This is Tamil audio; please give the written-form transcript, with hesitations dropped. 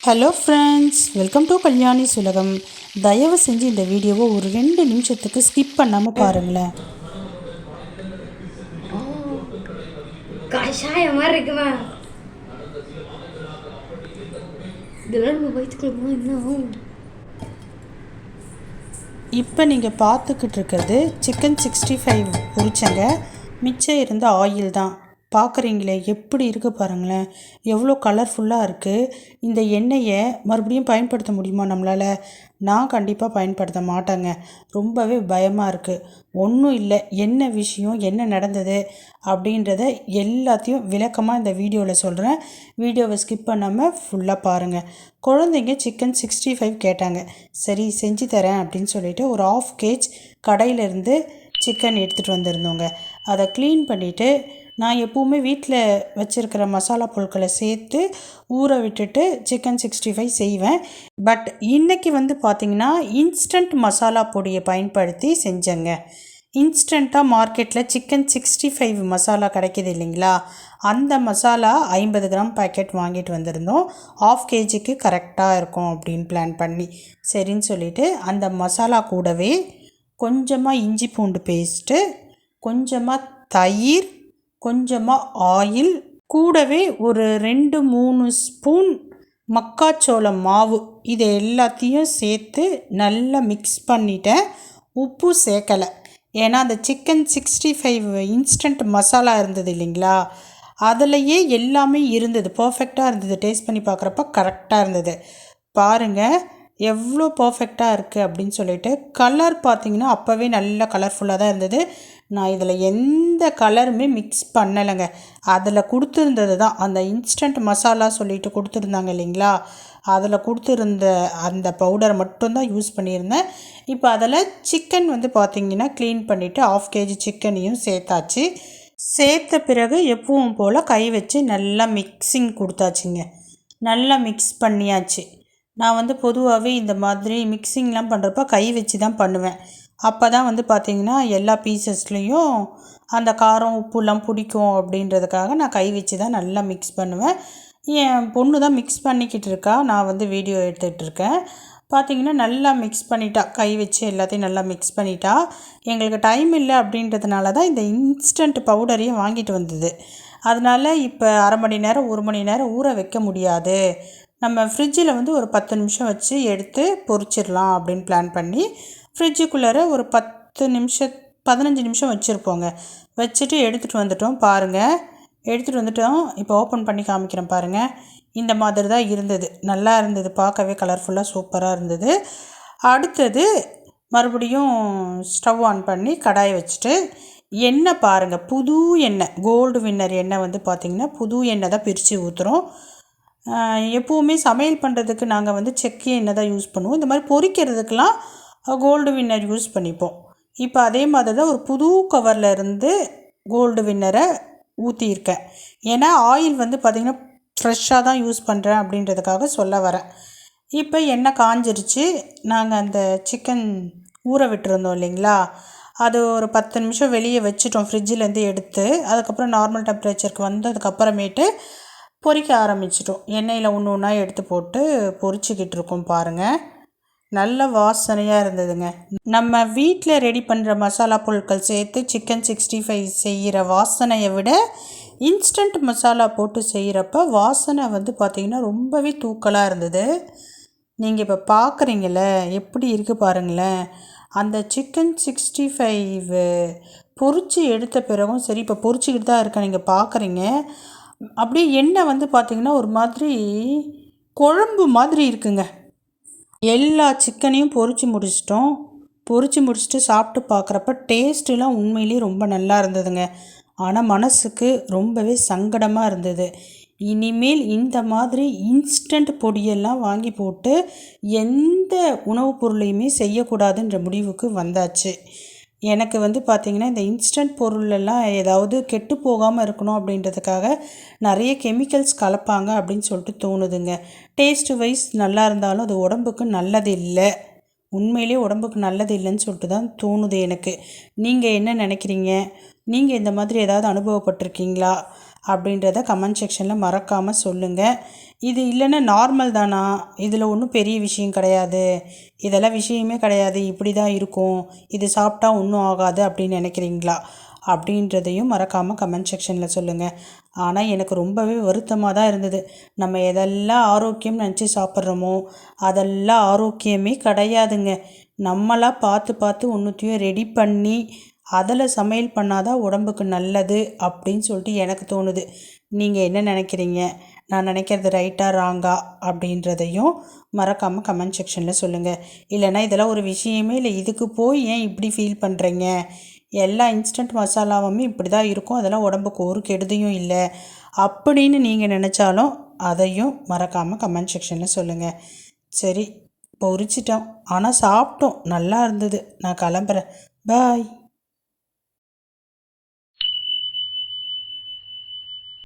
Hello friends, welcome to Kalyani's உலகம். தயவு செஞ்சு இந்த வீடியோவை ஒரு 2 நிமிஷத்துக்கு ஸ்கிப் பண்ணாமல் பாருங்களேன். கஷாயம் மாதிரி இருக்குமா? இதெல்லாம் நம்ம வயிற்றுக்குள்ள என்ன? இப்போ நீங்கள் பார்த்துக்கிட்டு இருக்கிறது சிக்கன் 65 பொரிச்சங்க. மிச்சம் இருந்த ஆயில் தான். பார்க்குறீங்களே எப்படி இருக்குது பாருங்களேன், எவ்வளோ கலர்ஃபுல்லாக இருக்குது. இந்த எண்ணெயை மறுபடியும் பயன்படுத்த முடியுமா நம்மளால்? நான் கண்டிப்பாக பயன்படுத்த மாட்டேங்க. ரொம்பவே பயமாக இருக்குது. ஒன்றும் இல்லை, என்ன விஷயம், என்ன நடந்தது அப்படின்றத எல்லாத்தையும் விளக்கமாக இந்த வீடியோவில் சொல்கிறேன். வீடியோவை ஸ்கிப் பண்ணாமல் ஃபுல்லாக பாருங்கள். குழந்தைங்க சிக்கன் 65 கேட்டாங்க. சரி செஞ்சு தரேன் அப்படின்னு சொல்லிட்டு ஒரு 1/2 kg கடையிலேருந்து சிக்கன் எடுத்துகிட்டு வந்திருந்தோங்க. அதை க்ளீன் பண்ணிவிட்டு நான் எப்போவுமே வீட்டில் வச்சுருக்கிற மசாலா பொருட்களை சேர்த்து ஊற விட்டுட்டு சிக்கன் 65 செய்வேன். பட் இன்றைக்கி வந்து பார்த்திங்கன்னா இன்ஸ்டன்ட் மசாலா பொடியை பயன்படுத்தி செஞ்சேங்க. இன்ஸ்டண்ட்டாக மார்க்கெட்டில் சிக்கன் 65 மசாலா கிடைக்கிது இல்லைங்களா, அந்த மசாலா 50 கிராம் பேக்கெட் வாங்கிட்டு வந்திருந்தோம். 1/2 kgக்கு கரெக்டாக இருக்கும் அப்படின்னு பிளான் பண்ணி சரின்னு சொல்லிவிட்டு அந்த மசாலா கூடவே கொஞ்சமாக இஞ்சி பூண்டு பேஸ்ட்டு, கொஞ்சமாக தயிர், கொஞ்சமாக ஆயில், கூடவே ஒரு 2-3 ஸ்பூன் மக்காச்சோளம் மாவு, இதை எல்லாத்தையும் சேர்த்து நல்லா மிக்ஸ் பண்ணிட்டேன். உப்பு சேர்க்கலை, ஏன்னா அந்த சிக்கன் 65 இன்ஸ்டன்ட் மசாலா இருந்தது இல்லைங்களா, அதிலையே எல்லாமே இருந்தது, பர்ஃபெக்டாக இருந்தது. டேஸ்ட் பண்ணி பார்க்குறப்ப கரெக்டாக இருந்தது. பாருங்கள் எவ்வளோ பர்ஃபெக்டாக இருக்குது அப்படின்னு சொல்லிட்டு. கலர் பார்த்திங்கன்னா அப்போவே நல்லா கலர்ஃபுல்லாக தான் இருந்தது. நான் இதில் எந்த கலருமே மிக்ஸ் பண்ணலைங்க. அதில் கொடுத்துருந்தது தான் அந்த இன்ஸ்டன்ட் மசாலா சொல்லிட்டு கொடுத்துருந்தாங்க இல்லைங்களா, அதில் கொடுத்துருந்த அந்த பவுடரை மட்டும்தான் யூஸ் பண்ணியிருந்தேன். இப்போ அதில் சிக்கன் வந்து பார்த்திங்கன்னா க்ளீன் பண்ணிவிட்டு 1/2 kg சிக்கனையும் சேர்த்தாச்சு. சேர்த்த பிறகு எப்பவும் போல் கை வச்சு நல்லா மிக்சிங் கொடுத்தாச்சுங்க. நல்லா மிக்ஸ் பண்ணியாச்சு. நான் வந்து பொதுவாகவே இந்த மாதிரி மிக்சிங்லாம் பண்ணுறப்ப கை வச்சு தான் பண்ணுவேன். அப்போ தான் வந்து பார்த்திங்கன்னா எல்லா பீசஸ்லேயும் அந்த காரம் உப்புலாம் பிடிக்கும் அப்படின்றதுக்காக நான் கை வச்சு தான் நல்லா மிக்ஸ் பண்ணுவேன். என் பொண்ணு தான் மிக்ஸ் பண்ணிக்கிட்டு இருக்கா, நான் வந்து வீடியோ எடுத்துகிட்ருக்கேன். பார்த்திங்கன்னா நல்லா மிக்ஸ் பண்ணிட்டா, கை வச்சு எல்லாத்தையும் நல்லா மிக்ஸ் பண்ணிட்டா. எங்களுக்கு டைம் இல்லை அப்படின்றதுனால தான் இந்த இன்ஸ்டன்ட் பவுடரையும் வாங்கிட்டு வந்தது. அதனால் இப்போ 1/2 மணி நேரம் 1 மணி நேரம் ஊற வைக்க முடியாது, நம்ம ஃப்ரிட்ஜில் வந்து ஒரு 10 நிமிஷம் வச்சு எடுத்து பொரிச்சிடலாம் அப்படின்னு பிளான் பண்ணி ஃப்ரிட்ஜுக்குள்ளார ஒரு 15 நிமிஷம் வச்சுருப்போங்க. வச்சுட்டு எடுத்துகிட்டு வந்துட்டோம். பாருங்கள் எடுத்துகிட்டு வந்துட்டோம். இப்போ ஓப்பன் பண்ணி காமிக்கிறேன் பாருங்கள். இந்த மாதிரி தான் இருந்தது. நல்லா இருந்தது, பார்க்கவே கலர்ஃபுல்லாக சூப்பராக இருந்தது. அடுத்தது மறுபடியும் ஸ்டவ் ஆன் பண்ணி கடாயை வச்சுட்டு எண்ணெய் பாருங்கள், புது எண்ணெய், கோல்டு வின்னர் எண்ணெய் வந்து பார்த்திங்கன்னா புது எண்ணெய் தான் பிரித்து ஊற்றுறோம். எப்போவுமே சமையல் பண்ணுறதுக்கு நாங்கள் வந்து செக்கு எண்ணெய் தான் யூஸ் பண்ணுவோம். இந்த மாதிரி பொரிக்கிறதுக்கெலாம் கோல்டு வின்னர் யூஸ் பண்ணிப்போம். இப்போ அதே மாதிரி தான் ஒரு புது கவரில் இருந்து கோல்டு வின்னரை ஊற்றியிருக்கேன். ஏன்னா ஆயில் வந்து பார்த்திங்கன்னா ஃப்ரெஷ்ஷாக தான் யூஸ் பண்ணுறேன் அப்படின்றதுக்காக சொல்ல வரேன். இப்போ எண்ணெய் காஞ்சிருச்சு. நாங்கள் அந்த சிக்கன் ஊற விட்டுருந்தோம் இல்லைங்களா, அது ஒரு 10 நிமிஷம் வெளியே வச்சுட்டோம் ஃப்ரிட்ஜிலேருந்து எடுத்து. அதுக்கப்புறம் நார்மல் டெம்பரேச்சருக்கு வந்ததுக்கப்புறமேட்டு பொரிக்க ஆரம்பிச்சிட்டோம். எண்ணெயில் ஒன்று ஒன்றா எடுத்து போட்டு பொரிச்சிக்கிட்டு இருக்கோம். பாருங்கள் நல்ல வாசனையாக இருந்ததுங்க. நம்ம வீட்டில் ரெடி பண்ணுற மசாலா பொருட்கள் சேர்த்து சிக்கன் 65 செய்கிற வாசனையை விட இன்ஸ்டன்ட் மசாலா போட்டு செய்கிறப்ப வாசனை வந்து பார்த்திங்கன்னா ரொம்பவே தூக்கலாக இருந்தது. நீங்கள் இப்போ பார்க்குறீங்கள எப்படி இருக்குது பாருங்களேன். அந்த சிக்கன் 65 பொரித்து எடுத்த பிறகும் சரி, இப்போ பொரிச்சிக்கிட்டு தான் இருக்கேன், நீங்கள் பார்க்குறீங்க. அப்படியே எண்ணெய் வந்து பார்த்திங்கன்னா ஒரு மாதிரி குழம்பு மாதிரி இருக்குங்க. எல்லா சிக்கனையும் பொரித்து முடிச்சுட்டு சாப்பிட்டு பார்க்குறப்ப டேஸ்ட்டுலாம் உண்மையிலேயே ரொம்ப நல்லா இருந்ததுங்க. ஆனால் மனசுக்கு ரொம்பவே சங்கடமாக இருந்தது. இனிமேல் இந்த மாதிரி இன்ஸ்டன்ட் பொடியெல்லாம் வாங்கி போட்டு எந்த உணவுப் பொருளையுமே செய்யக்கூடாதுன்ற முடிவுக்கு வந்தாச்சு. எனக்கு வந்து பார்த்திங்கன்னா இந்த இன்ஸ்டன்ட் பொருளெல்லாம் ஏதாவது கெட்டு போகாமல் இருக்கணும் அப்படின்றதுக்காக நிறைய கெமிக்கல்ஸ் கலப்பாங்க அப்படின்னு சொல்லிட்டு தோணுதுங்க. டேஸ்ட்டு வைஸ் நல்லா இருந்தாலும் அது உடம்புக்கு நல்லது இல்லை, உண்மையிலே உடம்புக்கு நல்லது இல்லைன்னு சொல்லிட்டு தான் தோணுது எனக்கு. நீங்கள் என்ன நினைக்கிறீங்க? நீங்கள் இந்த மாதிரி ஏதாவது அனுபவப்பட்டிருக்கீங்களா அப்படின்றத கமெண்ட் செக்ஷனில் மறக்காமல் சொல்லுங்கள். இது இல்லைன்னா நார்மல் தானா, இதில் ஒன்றும் பெரிய விஷயம் கிடையாது, இதெல்லாம் விஷயமே கிடையாது, இப்படி தான் இருக்கும், இது சாப்பிட்டா ஒன்றும் ஆகாது அப்படின்னு நினைக்கிறீங்களா அப்படின்றதையும் மறக்காமல் கமெண்ட் செக்ஷனில் சொல்லுங்கள். ஆனால் எனக்கு ரொம்பவே வருத்தமாக தான் இருந்தது. நம்ம எதெல்லாம் ஆரோக்கியம் நினச்சி சாப்பிட்றோமோ அதெல்லாம் ஆரோக்கியமே கிடையாதுங்க. நம்மளாக பார்த்து பார்த்து ஒன்றுத்தையும் ரெடி பண்ணி அதில் சமையல் பண்ணாதான் உடம்புக்கு நல்லது அப்படின்னு சொல்லிட்டு எனக்கு தோணுது. நீங்கள் என்ன நினைக்கிறீங்க? நான் நினைக்கிறது ரைட்டா ராங்கா அப்படின்றதையும் மறக்காமல் கமெண்ட் செக்ஷனில் சொல்லுங்கள். இல்லைனா இதெல்லாம் ஒரு விஷயமே இல்லை, இதுக்கு போய் ஏன் இப்படி ஃபீல் பண்ணுறீங்க, எல்லா இன்ஸ்டன்ட் மசாலாவுமே இப்படி தான் இருக்கும், அதெல்லாம் உடம்புக்கு ஒரு கெடுதியும் இல்லை அப்படின்னு நீங்கள் நினச்சாலும் அதையும் மறக்காமல் கமெண்ட் செக்ஷனில் சொல்லுங்கள். சரி, பொரிச்சிட்டோம், ஆனால் சாப்பிட்டோம், நல்லா இருந்தது. நான் கிளம்புறேன். பாய்.